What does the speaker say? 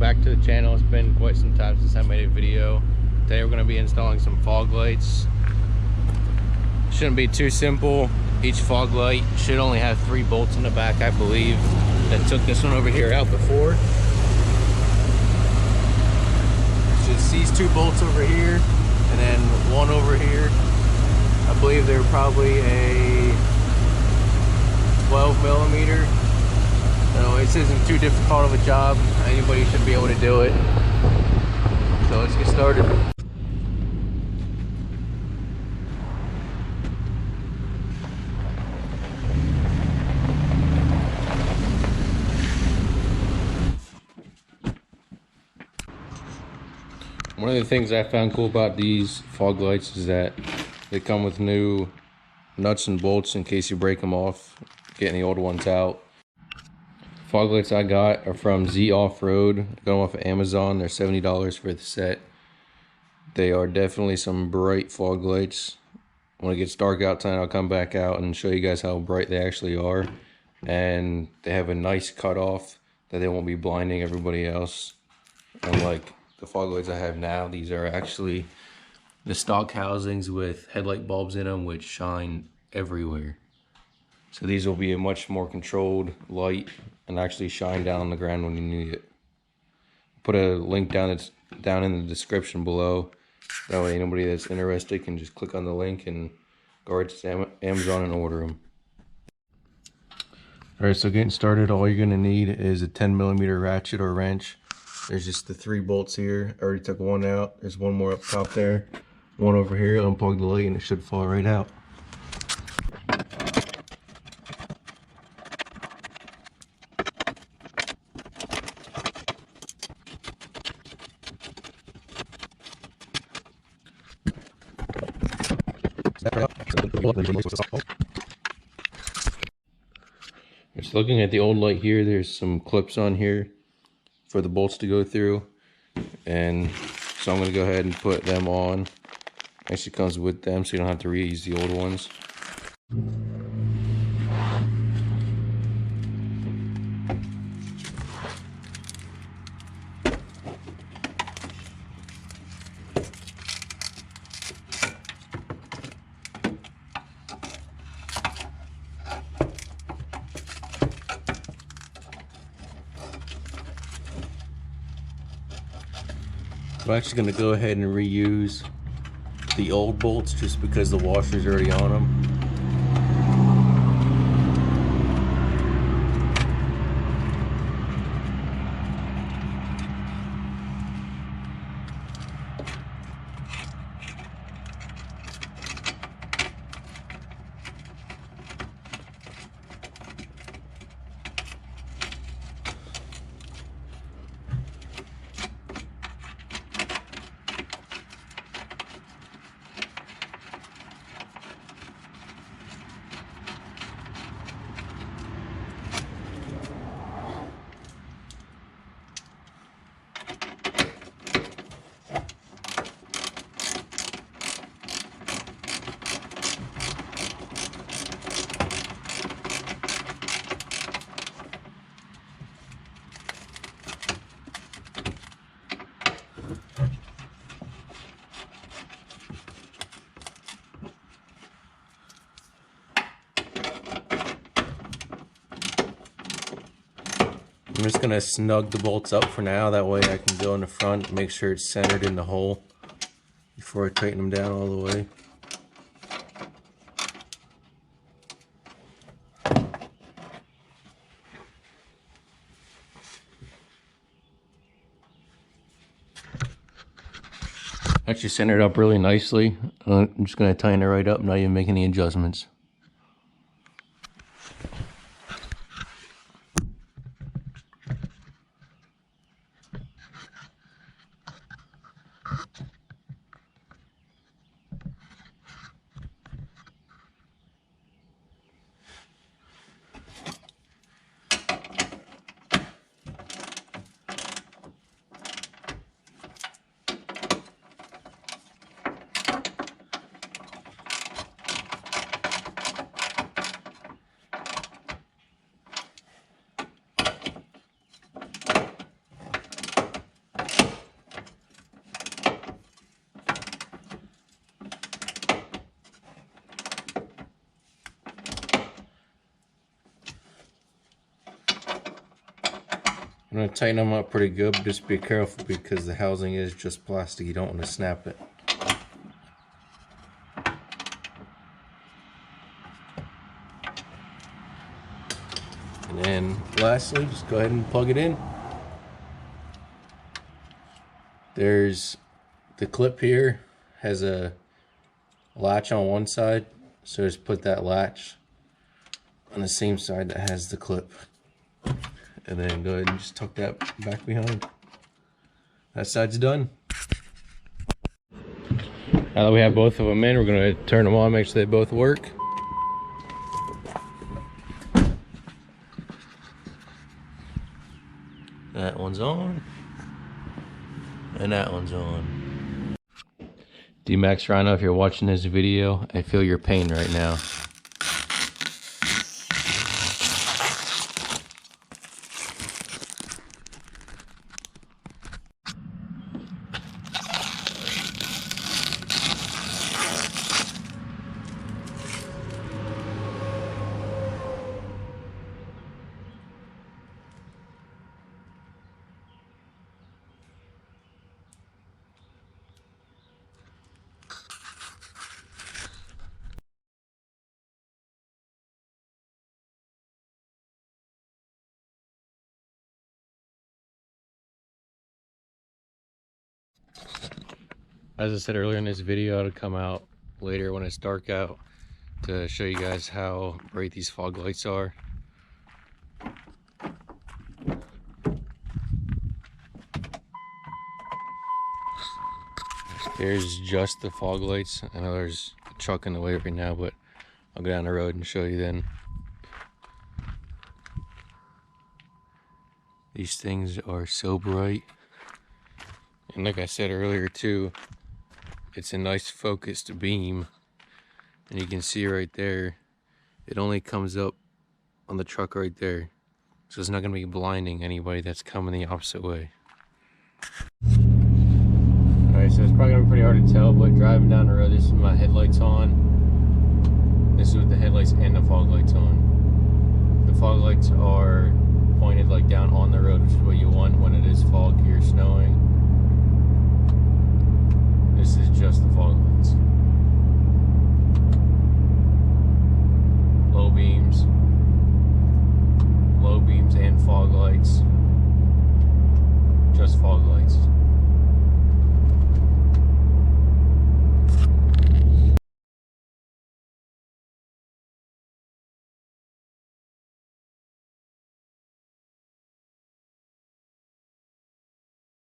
back to the channel. It's been quite some time since I made a video. Today we're going to be installing some fog lights. Shouldn't be too simple. Each fog light should only have 3 bolts in the back, I believe. That took this one over here out before. Just these 2 bolts over here and then 1 over here. I believe they're probably a 12 millimeter. So this isn't too difficult of a job. Anybody should be able to do it. So let's get started. One of the things I found cool about these fog lights is that they come with new nuts and bolts in case you break them off, getting the old ones out. Fog lights I got are from ZOffroad. I got them off of Amazon. They're $70 for the set. They are definitely some bright fog lights. When it gets dark out tonight, I'll come back out and show you guys how bright they actually are. And they have a nice cutoff that they won't be blinding everybody else. Unlike the fog lights I have now, these are actually the stock housings with headlight bulbs in them, which shine everywhere. So these will be a much more controlled light and actually shine down on the ground when you need it. Put a link down in the description below. That way anybody that's interested can just click on the link and go right to Amazon and order them. Alright, so getting started, all you're going to need is a 10 millimeter ratchet or wrench. There's just the 3 bolts here. I already took 1 out. There's 1 more up top there. 1 over here. Unplug the light and it should fall right out. Just looking at the old light here, there's some clips on here for the bolts to go through, and so I'm going to go ahead and put them on. Actually comes with them, so you don't have to reuse the old ones. I'm actually going to go ahead and reuse the old bolts just because the washer's already on them. I'm just going to snug the bolts up for now, that way I can go in the front, make sure it's centered in the hole before I tighten them down all the way. Actually centered up really nicely. I'm just going to tighten it right up, not even make any adjustments. I'm going to tighten them up pretty good, but just be careful because the housing is just plastic. You don't want to snap it. And then lastly, just go ahead and plug it in. There's the clip here, has a latch on one side, so just put that latch on the same side that has the clip. And then go ahead and just tuck that back behind. That side's done. Now that we have both of them in, we're going to turn them on, make sure they both work. That one's on. And that one's on. D-Max Rhino, if you're watching this video, I feel your pain right now. As I said earlier in this video, it'll come out later when it's dark out to show you guys how bright these fog lights are. Here's just the fog lights. I know there's a truck in the way right now, but I'll go down the road and show you then. These things are so bright. And like I said earlier too, it's a nice focused beam. And you can see right there, it only comes up on the truck right there. So it's not going to be blinding anybody that's coming the opposite way. Alright, so it's probably going to be pretty hard to tell, but driving down the road, this is with my headlights on. This is with the headlights and the fog lights on. The fog lights are pointed like down on the road, which is what you want when it is foggy or snowing. This is just the fog lights. Low beams and fog lights. Just fog lights.